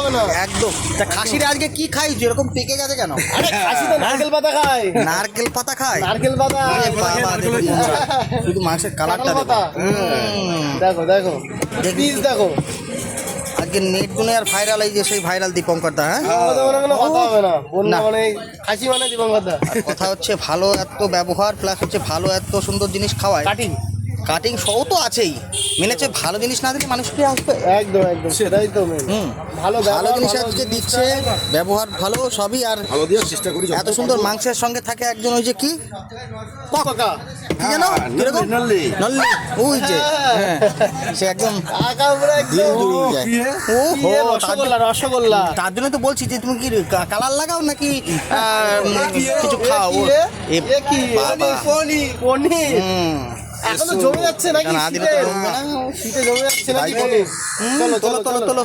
হবে না একদম। তা খাসির আজকে কি খাই যেরকম পেকে গেছে কেন? আরে খাসি তো নারকেল পাতা খায়। নারকেল পাতা খায়? নারকেল পাতা বাবা, দেখুন শুধু মাংসের কালারটা দেখো। দেখো দেখো পিস দেখো। আজকে নেট গুনে আর ভাইরাল, এই যে সেই ভাইরাল দীপঙ্কর দা। হ্যাঁ, কথা হবে না, বন্যা মানে খাসি মানে দীপঙ্কর দা। কথা হচ্ছে ভালো এত ব্যবহার, প্লাস হচ্ছে ভালো এত সুন্দর জিনিস খাওয়ায়। কাটিং কাটিং সহ তো আছেই, মেনেছে ভালো জিনিস না দিলে মানুষ কি আসবে? একদম একদম, সেটাই তো মেন। ভালো ভালো জিনিস আজকে দিচ্ছে, ব্যবহার ভালো সবই, আর ভালো দেওয়ার চেষ্টা করি। এত সুন্দর মাংসের সঙ্গে থাকে একজন ওই যে কি পাকা কি যেন কিরকম নল্লি নল্লি, ওই যে হ্যাঁ, সে একদম আকা পুরো দিল একদম জুড়িয়ে যায়। ও হো, রসগোল্লা রসগোল্লা। তার জন্য তো বলছি যে তুমি কি কালার লাগাও নাকি কিছু খাও? এ কি বাবা। পনির পনির হুম, এখনো জমে যাচ্ছে নাকি? না দিলে তো জমবে না। শীতে জমে যাচ্ছে নাকি তাই তো। পনির? চলো তোলো চলো তোলো চলো তোলো